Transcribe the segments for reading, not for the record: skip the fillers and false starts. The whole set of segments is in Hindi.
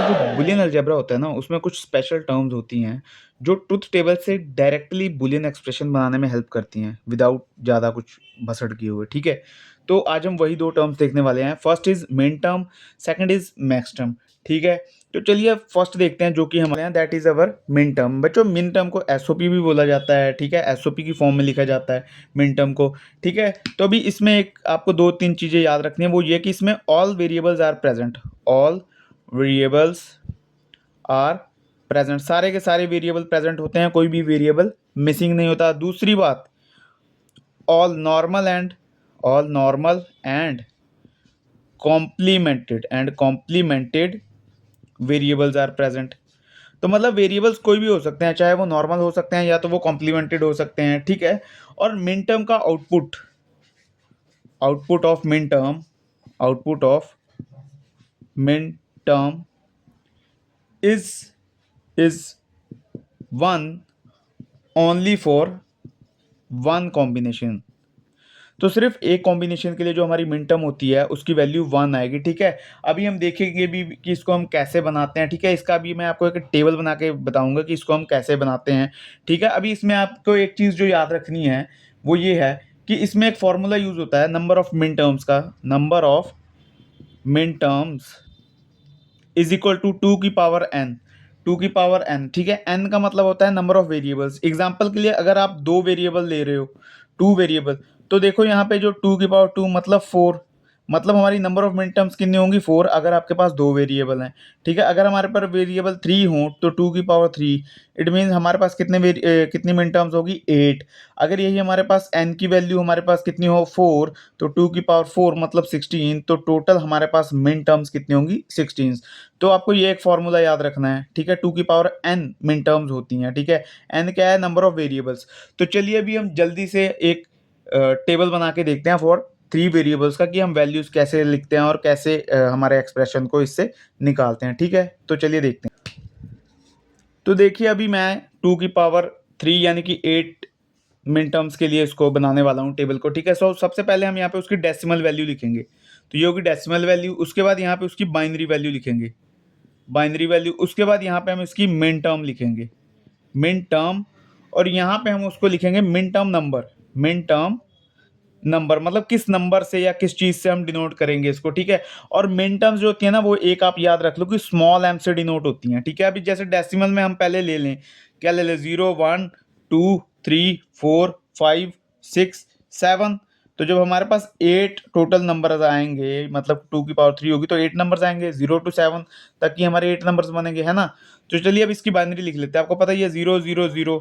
जो बूलियन अलजेब्रा होता है ना, उसमें कुछ स्पेशल टर्म्स होती हैं, जो ट्रुथ टेबल से डायरेक्टली बूलियन एक्सप्रेशन बनाने में हेल्प करती हैं, विदाउट ज़्यादा कुछ भसड़ किए हुए, ठीक है? तो आज हम वही 2 टर्म्स देखने वाले हैं। First is min term, second is max term, ठीक है? तो चलिए अब फर्स्ट देखते हैं जो कि हमारे यहाँ that is our min term. बच्चों मिन टर्म को एसओपी भी बोला जाता है, ठीक है? एसओपी की फॉर्म में लिखा जाता है मिन टर्म को, ठीक है? तो अभी इसमें एक आपको 2-3 चीज़ें याद रखनी है, वो ये कि इसमें all variables are present, all variables are present, सारे के सारे वेरिएबल प्रेजेंट होते हैं, कोई भी वेरिएबल मिसिंग नहीं होता। दूसरी बात, all normal and complemented variables are present. तो मतलब वेरिएबल्स कोई भी हो सकते हैं, चाहे वो नॉर्मल हो सकते हैं या तो वो कॉम्प्लीमेंटेड हो सकते हैं, ठीक है? और मिन टर्म का output of min term is is one only for one combination. तो सिर्फ एक कॉम्बिनेशन के लिए जो हमारी मिन टर्म होती है उसकी वैल्यू 1 आएगी, ठीक है? अभी हम देखेंगे भी कि इसको हम कैसे बनाते हैं, ठीक है? इसका भी मैं आपको एक टेबल बना के बताऊंगा कि इसको हम कैसे बनाते हैं, ठीक है? अभी इसमें आपको एक चीज़ जो याद रखनी है वो ये है कि इसमें एक फॉर्मूला यूज होता है नंबर ऑफ मिन टर्म्स का। नंबर ऑफ मिन टर्म्स इज इक्वल टू 2 की पावर n, ठीक है? n का मतलब होता है नंबर ऑफ वेरिएबल्स। एग्जाम्पल के लिए अगर आप 2 वेरिएबल ले रहे हो, 2 वेरिएबल, तो देखो यहाँ पे जो 2 की पावर 2 मतलब 4, मतलब हमारी नंबर ऑफ मिन टर्म्स कितनी होंगी 4, अगर आपके पास 2 वेरिएबल हैं, ठीक है? अगर हमारे पास वेरिएबल 3 हो तो 2 की पावर 3, इट मीन्स हमारे पास कितनी मिन टर्म्स होगी 8। अगर यही हमारे पास n की वैल्यू हमारे पास कितनी हो 4, तो 2 की पावर 4 मतलब 16, तो टोटल हमारे पास मिन टर्म्स कितनी होंगी 16। तो आपको ये एक फॉर्मूला याद रखना है, ठीक है? 2 की पावर n मिन टर्म्स होती हैं, ठीक है? n क्या है? Number of variables. तो चलिए अभी हम जल्दी से एक टेबल बना के देखते हैं फॉर 3 वेरिएबल्स का, कि हम वैल्यूज कैसे लिखते हैं और कैसे हमारे एक्सप्रेशन को इससे निकालते हैं, ठीक है? तो चलिए देखते हैं। तो देखिए अभी मैं 2 की पावर 3 यानी कि 8 मिन टर्म्स के लिए इसको बनाने वाला हूँ टेबल को, ठीक है? सो सबसे पहले हम यहाँ पे उसकी डेसिमल वैल्यू लिखेंगे, तो ये होगी डेसिमल वैल्यू। उसके बाद यहाँ पे उसकी बाइनरी वैल्यू लिखेंगे, बाइनरी वैल्यू। उसके बाद यहाँ पे हम इसकी मिन टर्म लिखेंगे, मिन टर्म। और यहाँ पे हम उसको लिखेंगे मिन टर्म नंबर, मतलब किस नंबर से या किस चीज़ से हम डिनोट करेंगे इसको, ठीक है? और मिन टर्म्स जो होती है ना, वो एक आप याद रख लो कि स्मॉल एम से डिनोट होती हैं, ठीक है? अभी जैसे डेसिमल में हम पहले ले लें, क्या ले लें? 0 1 2 3 4 5 6 7। तो जब हमारे पास 8 टोटल नंबर्स आएंगे, मतलब 2 की पावर 3 होगी, तो 8 नंबर्स आएंगे 0 to 7 तक की हमारे 8 नंबर्स बनेंगे, है ना? तो चलिए अब इसकी बाइनरी लिख लेते हैं। आपको पता ही है 0 0 0।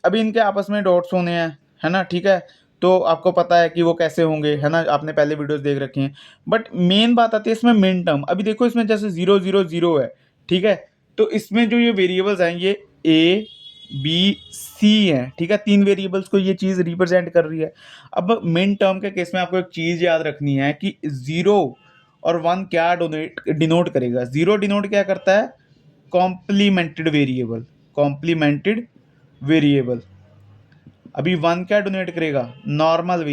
अभी इनके आपस में डॉट्स होने हैं, है ना? ठीक है? तो आपको पता है कि वो कैसे होंगे, है ना? आपने पहले वीडियोस देख रखी हैं। बट मेन बात आती है इसमें मिन टर्म। अभी देखो इसमें जैसे 0 0 0 है, ठीक है? तो इसमें जो ये वेरिएबल्स हैं ये ए बी सी हैं, ठीक है? 3 वेरिएबल्स को ये चीज़ रिप्रेजेंट कर रही है। अब मिन टर्म के केस में आपको एक चीज़ याद रखनी है कि 0 और 1 क्या डिनोट करेगा? 0 डिनोट क्या करता है? Complimented variable, complimented variable. अभी 1 क्या डोनेट करेगा? नॉर्मल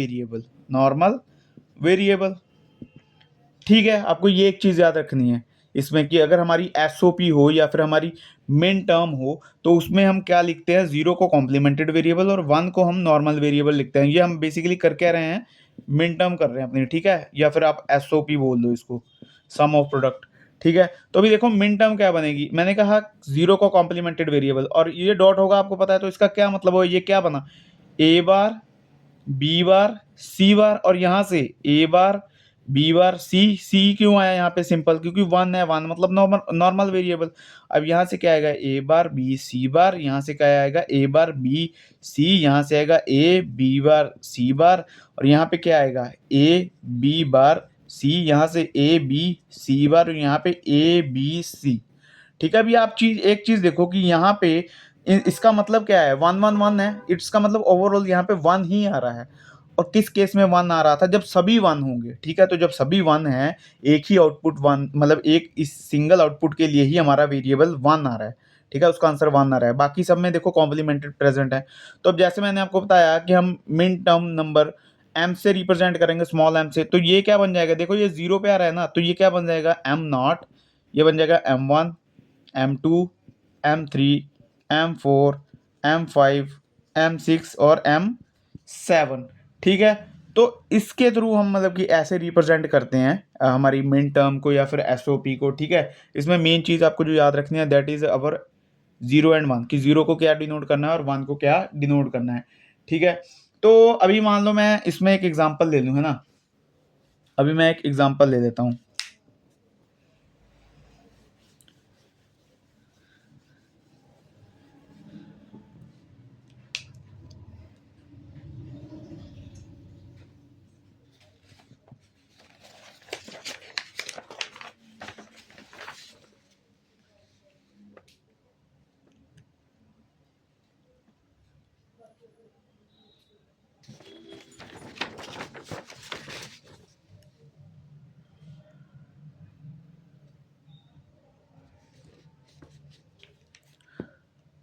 वेरिएबल, ठीक है? आपको ये एक चीज़ याद रखनी है इसमें कि अगर हमारी एसओपी हो या फिर हमारी मिन टर्म हो, तो उसमें हम क्या लिखते हैं? 0 को कॉम्प्लीमेंटेड वेरिएबल और 1 को हम नॉर्मल वेरिएबल लिखते हैं। ये हम बेसिकली कर क्या रहे हैं? मिन टर्म कर रहे हैं अपनी, ठीक है? या फिर आप एसओपी बोल दो इसको, सम ऑफ प्रोडक्ट, ठीक है? तो अभी देखो मिन टर्म क्या बनेगी? मैंने कहा 0 को कॉम्प्लीमेंटेड वेरिएबल, और ये डॉट होगा, आपको पता है, तो इसका क्या मतलब हो? ये क्या बना? ए बार बी बार सी बार, और यहाँ से ए बार बी बार सी। सी क्यों आया यहाँ पे? सिंपल, क्योंकि 1 है, 1 मतलब नॉर्मल वेरिएबल। अब यहाँ से क्या आएगा? ए बार बी सी बार, यहाँ से क्या आएगा? ए बार बी सी, यहाँ से आएगा ए बी बार सी बार, और यहाँ पे क्या आएगा? ए बी बार सी, यहाँ से ए बी सी बार, और यहाँ पे ए बी सी, ठीक है? अभी आप एक चीज़ देखो कि यहाँ पे इसका मतलब क्या है? 1 1 1 है, इसका मतलब ओवरऑल यहाँ पे 1 ही आ रहा है। और किस केस में 1 आ रहा था? जब सभी 1 होंगे, ठीक है? तो जब सभी 1 हैं, एक ही आउटपुट 1, मतलब एक इस सिंगल आउटपुट के लिए ही हमारा वेरिएबल 1 आ रहा है, ठीक है? उसका आंसर 1 आ रहा है। बाकी सब में देखो कॉम्प्लीमेंटेड प्रेजेंट है। तो अब जैसे मैंने आपको बताया कि हम मिन टर्म नंबर एम से रिप्रेजेंट करेंगे, स्मॉल एम से, तो ये क्या बन जाएगा, देखो ये 0 पे आ रहा है ना, तो ये क्या बन जाएगा, एम नॉट, ये बन जाएगा M1, M2, M3, M4, M5, M6 और M7। ठीक है, तो इसके थ्रू हम मतलब कि ऐसे रिप्रेजेंट करते हैं हमारी मिन टर्म को या फिर एसओपी को। ठीक है, इसमें मेन चीज़ आपको जो याद रखनी है, दैट इज़ अवर 0 एंड 1, कि 0 को क्या डिनोट करना है और 1 को क्या डिनोट करना है। ठीक है, तो अभी मान लो मैं इसमें एक एग्जांपल ले लूँ, है ना, अभी मैं एक एग्जांपल ले लेता हूँ।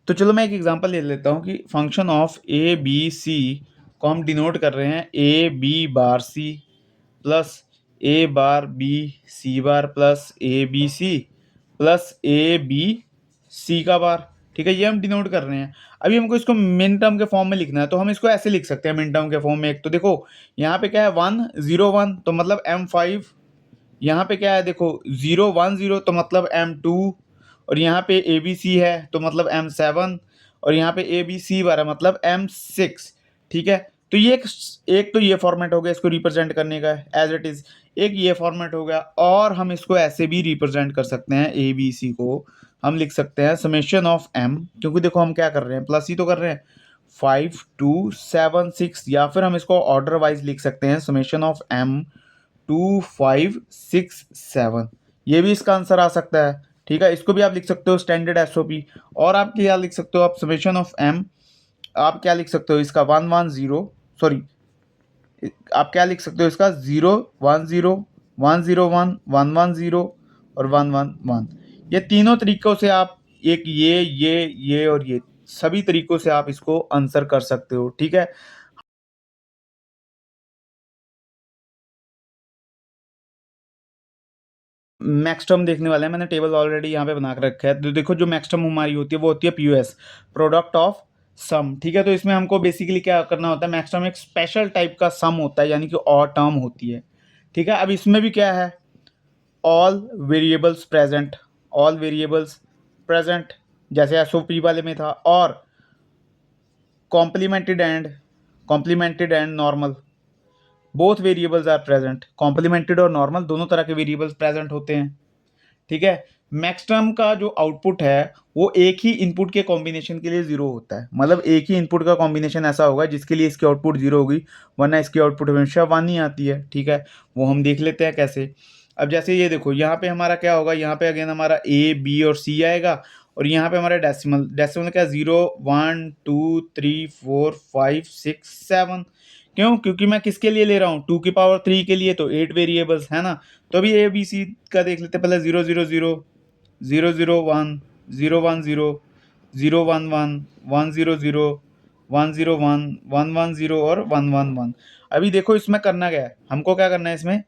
तो चलो मैं एक एग्जांपल ले लेता हूँ कि function of A B C को हम डिनोट कर रहे हैं A B bar C plus A bar B C bar plus A B C plus A B C का बार। ठीक है, ये हम डिनोट कर रहे हैं। अभी हमको इसको मिन टर्म के फॉर्म में लिखना है, तो हम इसको ऐसे लिख सकते हैं मिन टर्म के फॉर्म में। एक तो देखो यहाँ पे क्या है 1 0 1, तो मतलब M5, यहाँ पे क्या है देखो 0 1 0, तो मतलब M2, और यहाँ पे ए बी सी है तो मतलब M7, और यहाँ पे ए बी सी बार है मतलब M6। ठीक है, तो ये एक तो ये फॉर्मेट हो गया इसको रिप्रेजेंट करने का एज इट इज, एक ये फॉर्मेट हो गया, और हम इसको ऐसे भी रिप्रेजेंट कर सकते हैं ए बी सी को, हम लिख सकते हैं समेशन ऑफ एम, क्योंकि देखो हम क्या कर रहे हैं प्लस ही तो कर रहे हैं, 5 2 7 6, या फिर हम इसको ऑर्डर वाइज लिख सकते हैं समेशन ऑफ एम 2 5 6 7, ये भी इसका आंसर आ सकता है। ठीक है, इसको भी आप लिख सकते हो स्टैंडर्ड एसओपी। और आप क्या लिख सकते हो, आप समेशन ऑफ एम, आप क्या लिख सकते हो इसका 1 1 0, सॉरी, आप क्या लिख सकते हो इसका 0 1 0 1 0 1 1 1 0 और 1 1 1, ये तीनों तरीकों से आप एक ये और ये सभी तरीकों से आप इसको आंसर कर सकते हो। ठीक है, मैक्स टर्म देखने वाले हैं, मैंने टेबल ऑलरेडी यहाँ पे बना कर रखा है। तो देखो जो मैक्स टर्म हमारी होती है वो होती है पीयूएस, प्रोडक्ट ऑफ सम। ठीक है, तो इसमें हमको बेसिकली क्या करना होता है, मैक्स टर्म एक स्पेशल टाइप का सम होता है, यानी कि और टर्म होती है। ठीक है, अब इसमें भी क्या है, all variables present, all variables present, जैसे एसओपी वाले में था, और complemented and normal, both variables are present, complemented और नॉर्मल दोनों तरह के वेरिएबल्स प्रेजेंट होते हैं। ठीक है, मैक्स टर्म का जो आउटपुट है वो एक ही इनपुट के कॉम्बिनेशन के लिए जीरो होता है, मतलब एक ही इनपुट का कॉम्बिनेशन ऐसा होगा जिसके लिए इसकी आउटपुट जीरो होगी, वरना इसकी आउटपुट हमेशा वन ही आती है। ठीक है, वो हम देख लेते हैं कैसे। अब जैसे ये देखो यहाँ पे हमारा क्या होगा, यहाँ पे अगेन हमारा ए बी और सी आएगा, और यहाँ पे हमारा डेसिमल, डेसिमल क्या 0 1 2 3 4 5 6 7, क्यों, क्योंकि मैं किसके लिए ले रहा हूँ 2 की पावर 3 के लिए, तो 8 वेरिएबल्स है ना। तो अभी ए बी सी का देख लेते हैं पहले, 0 0 0 0 0 1 0 1 0 0 1 1 1 0 0 1 0 1 1 1 0 और 1 1 1। अभी देखो इसमें करना क्या है, हमको क्या करना है इसमें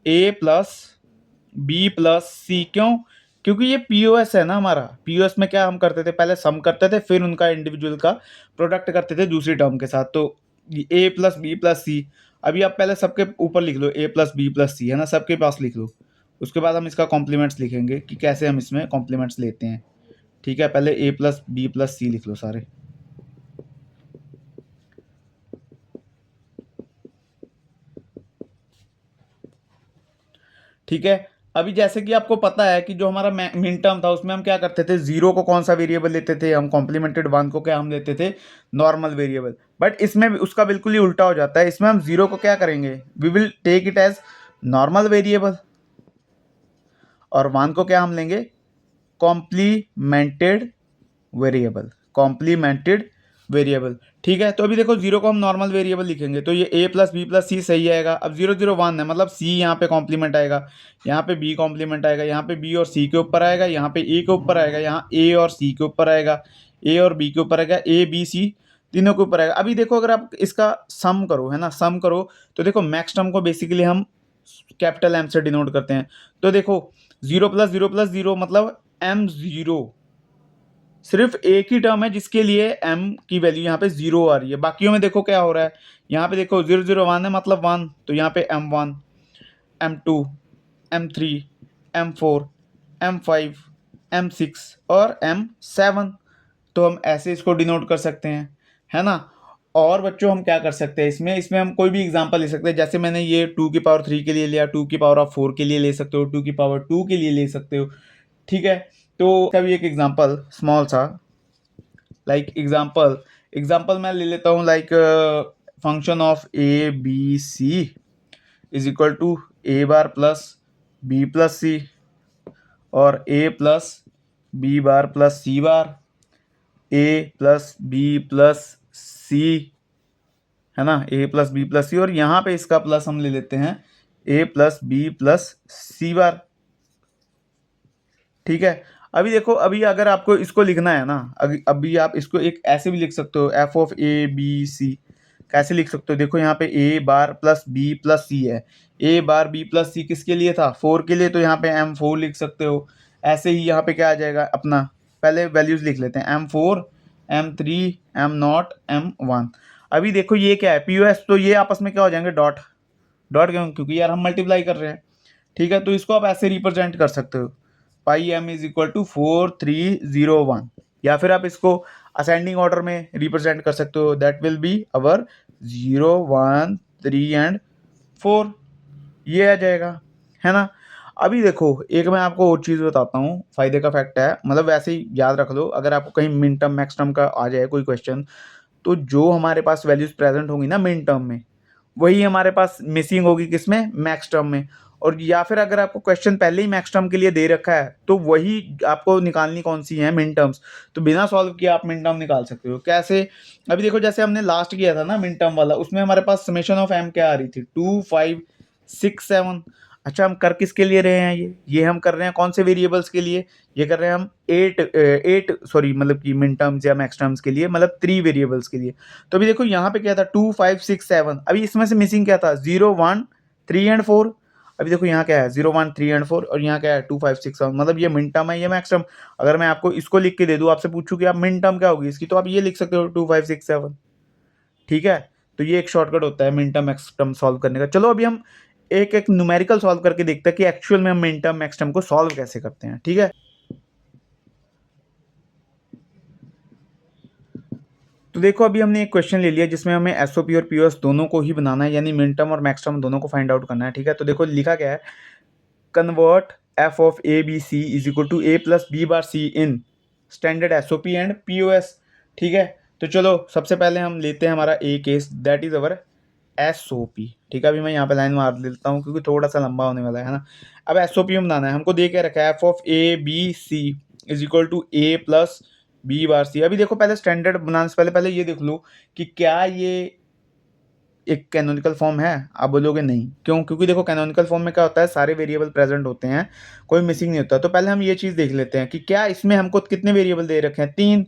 ए प्लस बी प्लस सी, क्यों, क्योंकि ये पीओएस है ना हमारा। पीओएस में क्या हम करते थे, पहले सम करते थे फिर उनका इंडिविजुअल का प्रोडक्ट करते थे दूसरी टर्म के साथ, तो ए प्लस बी प्लस सी। अभी आप पहले सबके ऊपर लिख लो ए प्लस बी प्लस सी, है ना, सबके पास लिख लो, उसके बाद हम इसका कॉम्प्लीमेंट्स लिखेंगे कि कैसे हम इसमें कॉम्प्लीमेंट्स लेते हैं। ठीक है, पहले ए प्लस बी प्लस सी लिख लो सारे। ठीक है, अभी जैसे कि आपको पता है कि जो हमारा मिन टर्म था उसमें हम क्या करते थे, जीरो को कौन सा वेरिएबल लेते थे हम, कॉम्प्लीमेंटेड वन को क्या हम लेते थे, नॉर्मल वेरिएबल। बट इसमें उसका बिल्कुल ही उल्टा हो जाता है, इसमें हम जीरो को क्या करेंगे, we will take it as normal variable, और वन को क्या हम लेंगे, कॉम्प्लीमेंटेड वेरिएबल, कॉम्प्लीमेंटेड वेरिएबल। ठीक है, तो अभी देखो जीरो को हम नॉर्मल वेरिएबल लिखेंगे, तो ये ए प्लस बी प्लस सी सही आएगा। अब 0 0 1 है, मतलब सी यहाँ पे कॉम्प्लीमेंट आएगा, यहाँ पे बी कॉम्प्लीमेंट आएगा, यहाँ पे बी और सी के ऊपर आएगा, यहाँ पे ए के ऊपर आएगा, यहाँ ए और सी के ऊपर आएगा, ए और बी के ऊपर आएगा, ए बी सी तीनों के ऊपर आएगा। अभी देखो अगर आप इसका सम करो, है ना, सम करो तो देखो मैक्स टर्म को बेसिकली हम कैपिटल एम से डिनोट करते हैं। तो देखो 0 प्लस 0 प्लस 0 मतलब m0, सिर्फ एक ही टर्म है जिसके लिए m की वैल्यू यहाँ पे 0 आ रही है। बाकियों में देखो क्या हो रहा है, यहाँ पे देखो 0 0 1 है मतलब 1, तो यहाँ पे m1, m2, m3, m4, m5, m6 और m7, तो हम ऐसे इसको डिनोट कर सकते हैं, है ना। और बच्चों हम क्या कर सकते हैं इसमें, हम कोई भी एग्जांपल ले सकते हैं। जैसे मैंने ये 2 की पावर 3 के लिए लिया, 2 की पावर ऑफ 4 के लिए ले सकते हो, 2 की पावर 2 के लिए ले सकते हो, ठीक है। तो कभी एक एग्जांपल स्मॉल सा, लाइक एग्जांपल मैं ले लेता हूँ, like function of A B C is equal to A bar plus B plus C और A plus B bar plus C bar, A plus B plus C, है ना, A plus B plus C, और यहाँ पे इसका प्लस हम ले लेते हैं A plus B plus C bar, ठीक है। अभी देखो, अभी अगर आपको इसको लिखना है ना, अभी आप इसको एक ऐसे भी लिख सकते हो, F of A B C कैसे लिख सकते हो, देखो यहाँ पे A bar plus B plus C है, ए बार बी प्लस सी किसके लिए था, 4 के लिए, तो यहाँ पे m4 लिख सकते हो। ऐसे ही यहाँ पे क्या आ जाएगा अपना, पहले वैल्यूज लिख लेते हैं, m4, m3, m0, m1। अभी देखो ये क्या है, पीओएस, तो ये आपस में क्या हो जाएंगे, डॉट डॉट, क्यों, क्योंकि यार हम मल्टीप्लाई कर रहे हैं, ठीक है। तो इसको आप ऐसे रिप्रेजेंट कर सकते हो, पाई एम इज इक्वल टू 4301, या फिर आप इसको असेंडिंग ऑर्डर में रिप्रेजेंट कर सकते हो, that will be our 0 1 3 and 4, ये आ जाएगा, है ना। अभी देखो एक मैं आपको और चीज़ बताता हूँ, फायदे का फैक्ट है, मतलब वैसे ही याद रख लो, अगर आपको कहीं मिन टर्म मैक्स टर्म का आ जाए कोई क्वेश्चन, तो जो हमारे पास वैल्यूज प्रेजेंट होंगी ना मिन टर्म में, वही हमारे पास मिसिंग होगी किसमें, मैक्स टर्म में। और या फिर अगर आपको क्वेश्चन पहले ही मैक्स टर्म के लिए दे रखा है, तो वही आपको निकालनी कौन सी है, मिन टर्म्स, तो बिना सॉल्व किए आप मिन टर्म निकाल सकते हो। कैसे, अभी देखो जैसे हमने लास्ट किया था ना मिन टर्म वाला, उसमें हमारे पास समेशन ऑफ एम क्या आ रही थी, 2 5 6 7। अच्छा हम कर किसके लिए रहे हैं, ये हम कर रहे हैं कौन से वेरिएबल्स के लिए, ये कर रहे हैं हम 8 सॉरी, मतलब कि मिन टर्म्स या मैक्स टर्म्स के लिए, मतलब 3 वेरिएबल्स के लिए। तो अभी देखो यहाँ पे क्या था, 2 5 6 7, अभी इसमें से मिसिंग क्या था, 0 1 3 एंड 4। अभी देखो यहाँ क्या है, 0 1 3 एंड 4, और यहाँ क्या है 2 5 6 7, मतलब ये मिन टर्म है, ये मैक्स टर्म। अगर मैं आपको इसको लिख के दे दूँ, आपसे पूछूं कि आप मिन टर्म क्या होगी इसकी, तो आप ये लिख सकते हो 2 5 6 7, ठीक है। तो ये एक शॉर्टकट होता है min term max term solve करने का। चलो अभी हम एक एक न्यूमेरिकल सॉल्व करके देखते हैं कि एक्चुअल में हम मिन टर्म मैक्स टर्म को सॉल्व कैसे करते हैं, ठीक है। तो देखो अभी हमने एक क्वेश्चन ले लिया जिसमें हमें एसओपी और पीओएस दोनों को ही बनाना है, यानी मिन टर्म और मैक्स टर्म दोनों को फाइंड आउट करना है, ठीक है। तो देखो लिखा क्या है, convert F of A B C is equal to A plus B bar C in standard SOP and POS, ठीक है। तो चलो सबसे पहले हम लेते हैं हमारा a case, that is our SOP, ठीक है। अभी मैं यहाँ पे लाइन मार लेता हूँ क्योंकि थोड़ा सा लंबा होने वाला है ना। अब एसओपी में बनाना है, हमको दे के रखा है F of A B C is equal to A plus B bar C. अभी देखो पहले स्टैंडर्ड बनाने से पहले पहले ये देख लो कि क्या ये एक कैनोनिकल फॉर्म है। आप बोलोगे नहीं, क्यों, क्योंकि देखो कैनोनिकल फॉर्म में क्या होता है, सारे वेरिएबल प्रेजेंट होते हैं, कोई मिसिंग नहीं होता। तो पहले हम ये चीज़ देख लेते हैं कि क्या इसमें हमको कितने वेरिएबल दे रखे हैं, 3,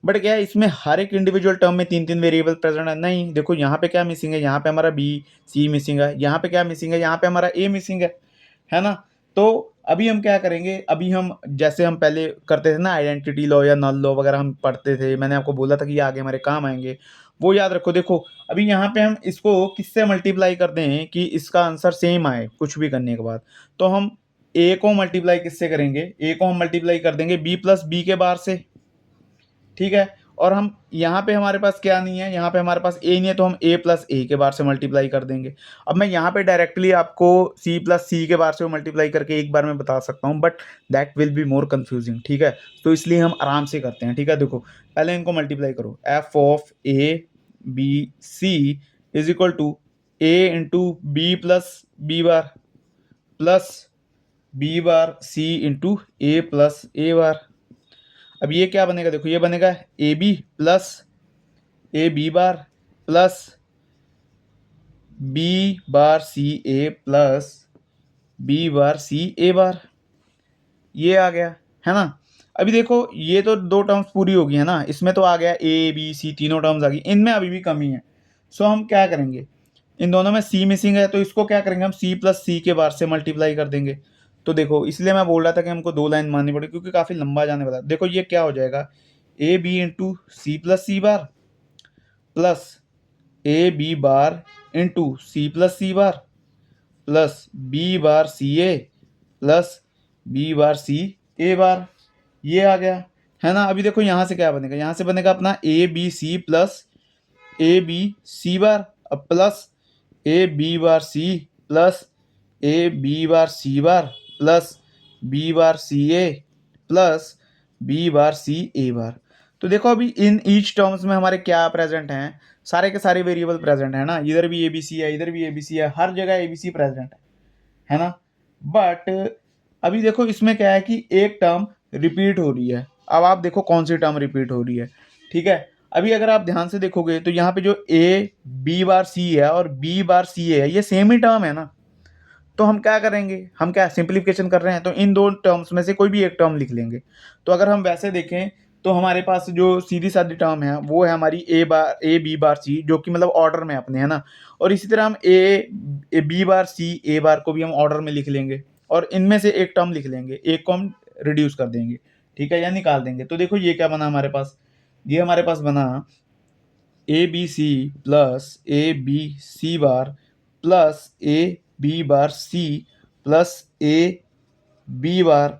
बट क्या है इसमें हर एक इंडिविजुअल टर्म में 3 3 वेरिएबल प्रेजेंट है, नहीं। देखो यहाँ पे क्या मिसिंग है, यहाँ पे हमारा बी सी मिसिंग है, यहाँ पे क्या मिसिंग है, यहाँ पे हमारा ए मिसिंग है ना। तो अभी हम क्या करेंगे, अभी हम जैसे हम पहले करते थे ना आइडेंटिटी लॉ या नल लॉ वगैरह हम पढ़ते थे, मैंने आपको बोला था कि ये आगे हमारे काम आएंगे, वो याद रखो। देखो अभी यहाँ पे हम इसको किससे मल्टीप्लाई करते हैं कि इसका आंसर सेम आए कुछ भी करने के बाद, तो हम ए को मल्टीप्लाई किससे करेंगे, ए को हम मल्टीप्लाई कर देंगे बी प्लस बी के बार से, ठीक है। और हम यहाँ पे हमारे पास क्या नहीं है, यहाँ पे हमारे पास ए नहीं है, तो हम ए प्लस ए के बार से मल्टीप्लाई कर देंगे। अब मैं यहाँ पे डायरेक्टली आपको सी प्लस सी के बार से मल्टीप्लाई करके एक बार में बता सकता हूँ, but that will be more confusing, ठीक है। तो इसलिए हम आराम से करते हैं, ठीक है। देखो पहले इनको मल्टीप्लाई करो, F of A B C is equal to A into B plus B bar plus B bar C into A plus A bar. अब ये क्या बनेगा, देखो ये बनेगा A B plus A B bar plus B bar C A plus B bar C A bar, ये आ गया, है ना। अभी देखो ये तो 2 टर्म्स पूरी हो गई है ना, इसमें तो आ गया ए, बी, सी तीनों टर्म्स आ गई, इनमें अभी भी कमी है। सो हम क्या करेंगे, इन दोनों में सी मिसिंग है तो इसको क्या करेंगे हम सी प्लस सी के बार से मल्टीप्लाई कर देंगे। तो देखो इसलिए मैं बोल रहा था कि हमको 2 लाइन माननी पड़ेगी क्योंकि काफ़ी लंबा जाने वाला है। देखो ये क्या हो जाएगा, A B into C plus C bar plus A B bar into C plus C bar plus B bar C A plus B bar C A bar, ये आ गया है ना। अभी देखो यहाँ से क्या बनेगा, यहाँ से बनेगा अपना A B C plus A B C bar अब plus A B bar C plus A B bar C bar plus B bar C A plus B bar C A bar. तो देखो अभी इन ईच टर्म्स में हमारे क्या प्रेजेंट हैं, सारे के सारे वेरिएबल प्रेजेंट है ना, इधर भी ए बी सी है, इधर भी ए बी सी है, हर जगह ए बी सी प्रेजेंट है ना। बट अभी देखो इसमें क्या है कि एक टर्म रिपीट हो रही है। अब आप देखो कौन सी टर्म रिपीट हो रही है, ठीक है। अभी अगर आप ध्यान से देखोगे तो यहाँ पे जो ए बी बार सी है और बी बार सी है ये सेम ही टर्म है ना। तो हम क्या करेंगे, हम क्या सिंप्लीफिकेशन कर रहे हैं तो इन दो टर्म्स में से कोई भी एक टर्म लिख लेंगे। तो अगर हम वैसे देखें तो हमारे पास जो सीधी सादी टर्म है वो है हमारी ए बी बार सी, जो कि मतलब ऑर्डर में अपने है ना। और इसी तरह हम ए बी बार सी ए बार को भी हम ऑर्डर में लिख लेंगे और इनमें से एक टर्म लिख लेंगे, एक को हम रिड्यूस कर देंगे, ठीक है, या निकाल देंगे। तो देखो ये क्या बना हमारे पास, ये हमारे पास बना A B C plus A B C bar plus A B bar C plus A B bar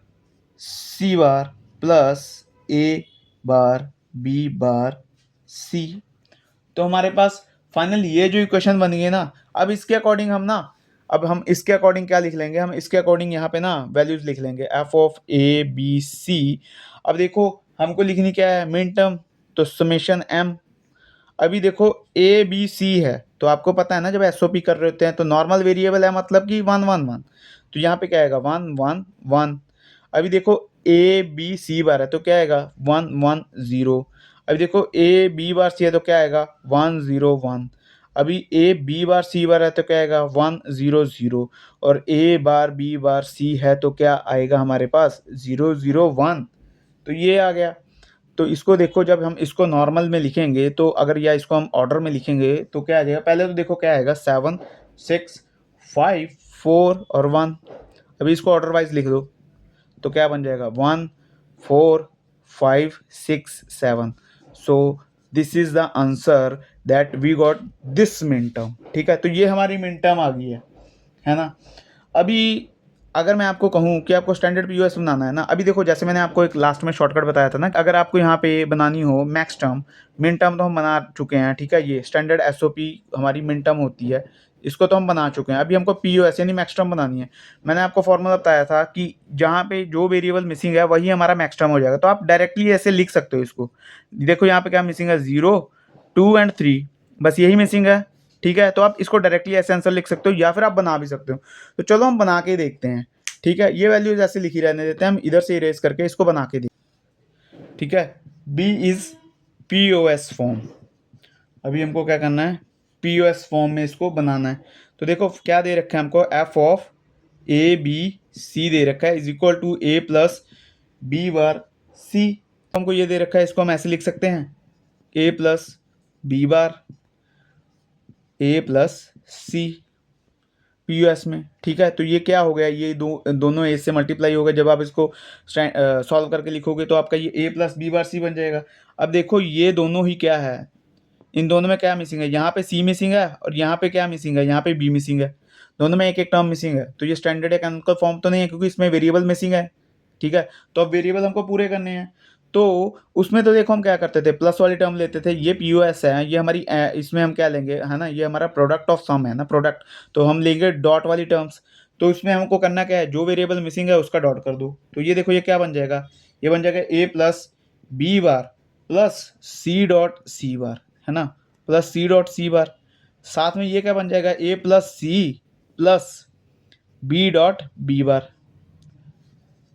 C bar plus A bar B bar C. तो हमारे पास फाइनल ये जो इक्वेशन बन गई ना, अब इसके अकॉर्डिंग हम ना, अब हम इसके अकॉर्डिंग क्या लिख लेंगे, हम इसके अकॉर्डिंग यहाँ पे ना वैल्यूज लिख लेंगे F of A B C. अब देखो हमको लिखनी क्या है, मिन टर्म, तो समेशन एम। अभी देखो ए बी सी है तो आपको पता है ना जब एसओपी कर रहे होते हैं तो नॉर्मल वेरिएबल है मतलब कि 1 1 1, तो यहाँ पे क्या आएगा 1 1 1। अभी देखो ए बी सी बार है तो क्या आएगा 1 1 0। अभी देखो ए बी बार सी है तो क्या आएगा 1 0 1। अभी ए बी बार सी बार है तो क्या आएगा 1 0 0। और ए बार बी बार सी है तो क्या आएगा हमारे पास 0 0 1। तो ये आ गया। तो इसको देखो जब हम इसको नॉर्मल में लिखेंगे तो अगर या इसको हम ऑर्डर में लिखेंगे तो क्या आ जाएगा, पहले तो देखो क्या आएगा 7 6 5 4 और 1। अभी इसको ऑर्डर वाइज लिख दो तो क्या बन जाएगा 1 4 5 6 7। So this is the answer that we got this minterm, ठीक है। तो ये हमारी मिन टर्म आ गई है ना। अभी अगर मैं आपको कहूँ कि आपको स्टैंडर्ड पीओएस बनाना है ना, अभी देखो जैसे मैंने आपको एक लास्ट में शॉर्टकट बताया था ना, अगर आपको यहाँ पे बनानी हो मैक्स टर्म, मिन टर्म तो हम बना चुके हैं, ठीक है। ये स्टैंडर्ड एसओपी हमारी मिन टर्म होती है, इसको तो हम बना चुके हैं। अभी हमको पीओएस यानी मैक्स टर्म बनानी है। मैंने आपको फॉर्मूला बताया था कि जहाँ पे जो वेरिएबल मिसिंग है वही हमारा मैक्स टर्म हो जाएगा। तो आप डायरेक्टली ऐसे लिख सकते हो इसको। देखो यहाँ पे क्या मिसिंग है 0 2 एंड 3, बस यही मिसिंग है, ठीक है। तो आप इसको डायरेक्टली ऐसे आंसर लिख सकते हो या फिर आप बना भी सकते हो। तो चलो हम बना के देखते हैं, ठीक है। ये वैल्यूज ऐसे लिखी रहने देते हैं, हम इधर से इरेज करके इसको बना के देखते, ठीक है। B is POS form. अभी हमको क्या करना है, पीओएस फॉर्म में इसको बनाना है। तो देखो क्या दे रखा है हमको, F of A B C दे रखा है is equal to A plus B bar C. हमको ये दे रखा है, इसको हम ऐसे लिख सकते हैं A plus B bar A plus C PUS में, ठीक है। तो ये क्या हो गया, ये दोनों ए से मल्टीप्लाई हो गए। जब आप इसको सॉल्व करके लिखोगे तो आपका ये ए प्लस बी बार सी बन जाएगा। अब देखो ये दोनों ही क्या है, इन दोनों में क्या मिसिंग है, यहाँ पे सी मिसिंग है और यहाँ पे क्या मिसिंग है, यहाँ पे बी मिसिंग है। दोनों में एक एक टर्म मिसिंग है। तो ये स्टैंडर्ड या कैनोनिकल फॉर्म तो नहीं है क्योंकि इसमें वेरिएबल मिसिंग है, ठीक है। तो अब वेरिएबल हमको पूरे करने हैं। तो उसमें तो देखो हम क्या करते थे, प्लस वाली टर्म लेते थे। ये पीओएस है, ये हमारी इसमें हम क्या लेंगे, है ना, ये हमारा प्रोडक्ट ऑफ सम है ना, प्रोडक्ट। तो हम लेंगे डॉट वाली टर्म्स। तो इसमें हमको करना क्या है, जो वेरिएबल मिसिंग है उसका डॉट कर दो। तो ये देखो ये क्या बन जाएगा, ये बन जाएगा A plus B bar plus C dot C bar, है ना, प्लस सी डॉट सी बार। साथ में ये क्या बन जाएगा, A plus C plus B dot B bar.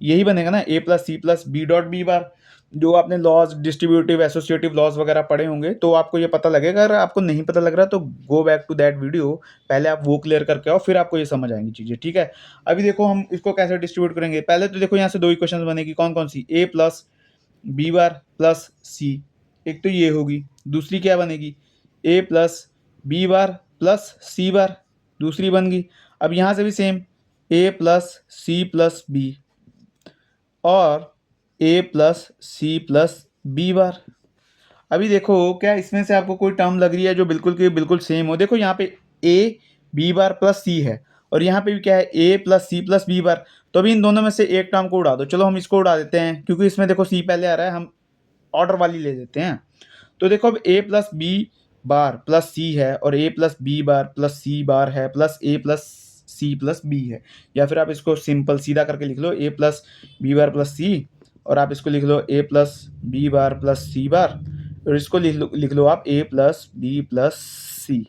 यही बनेगा ना, A plus C plus B dot B bar. जो आपने लॉज, डिस्ट्रीब्यूटिव एसोसिएटिव लॉज वगैरह पढ़े होंगे तो आपको ये पता लगेगा। अगर आपको नहीं पता लग रहा तो go back to that video, पहले आप वो क्लियर करके आओ, फिर आपको ये समझ आएंगी चीज़ें, ठीक है। अभी देखो हम इसको कैसे डिस्ट्रीब्यूट करेंगे। पहले तो देखो यहाँ से दो इक्वेशन बनेगी, कौन कौन सी, A plus B bar plus C, एक तो ये होगी। दूसरी क्या बनेगी, A plus B bar plus C bar, दूसरी बन गई। अब यहाँ से भी same, A plus C plus B और A plus C plus B bar. अभी देखो क्या इसमें से आपको कोई टर्म लग रही है जो बिल्कुल की बिल्कुल सेम हो। देखो यहाँ पे ए बी बार प्लस सी है और यहाँ पे भी क्या है, A plus C plus B bar. तो अभी इन दोनों में से एक टर्म को उड़ा दो। चलो हम इसको उड़ा देते हैं, क्योंकि इसमें देखो सी पहले आ रहा है, हम ऑर्डर वाली ले लेते हैं। तो देखो अब ए plus B bar plus C है और A plus B bar plus C bar है प्लस ए प्लस सी प्लस बी है। या फिर आप इसको सिंपल सीधा करके लिख लो, ए plus B bar plus C, और आप इसको लिख लो ए plus B bar plus C बार, और इसको लिख लो आप ए प्लस बी प्लस सी।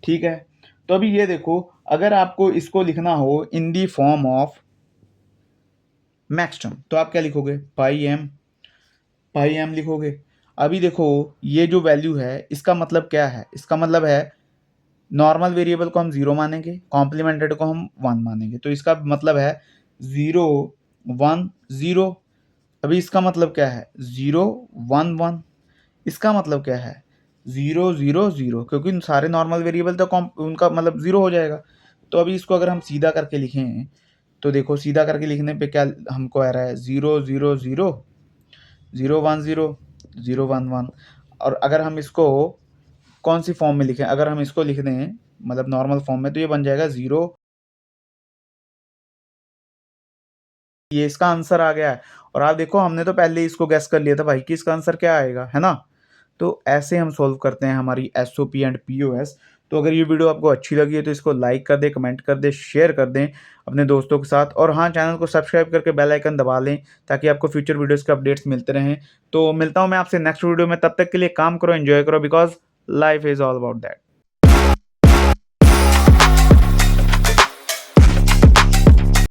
ठीक है। तो अभी ये देखो, अगर आपको इसको लिखना हो in the form of max term तो आप क्या लिखोगे, पाई एम लिखोगे। अभी देखो ये जो वैल्यू है इसका मतलब क्या है, इसका मतलब है नॉर्मल वेरिएबल को हम 0 मानेंगे, कॉम्प्लीमेंटेड को हम 1 मानेंगे। तो इसका मतलब है 0 1 0। अभी इसका मतलब क्या है 0 1 1। इसका मतलब क्या है 0 0 0, क्योंकि सारे नॉर्मल वेरिएबल तो उनका मतलब 0 हो जाएगा। तो अभी इसको अगर हम सीधा करके लिखें तो देखो सीधा करके लिखने पे क्या हमको आ रहा है 0 0 0 0 1 0 0 1 1। और अगर हम इसको कौन सी फॉर्म में लिखें, अगर हम इसको लिख दें मतलब नॉर्मल फॉर्म में, तो ये बन जाएगा 0। ये इसका आंसर आ गया है। और आप देखो हमने तो पहले ही इसको गैस कर लिया था भाई कि इसका आंसर क्या आएगा, है ना। तो ऐसे हम सॉल्व करते हैं हमारी एसओपी एंड पीओएस। तो अगर ये वीडियो आपको अच्छी लगी है तो इसको लाइक कर दें, कमेंट कर दें, शेयर कर दें अपने दोस्तों के साथ, और हाँ चैनल को सब्सक्राइब करके बेल आइकन दबा लें ताकि आपको फ्यूचर वीडियोस के अपडेट्स मिलते रहें। तो मिलता हूँ मैं आपसे नेक्स्ट वीडियो में, तब तक के लिए काम करो, एंजॉय करो, because life is all about that.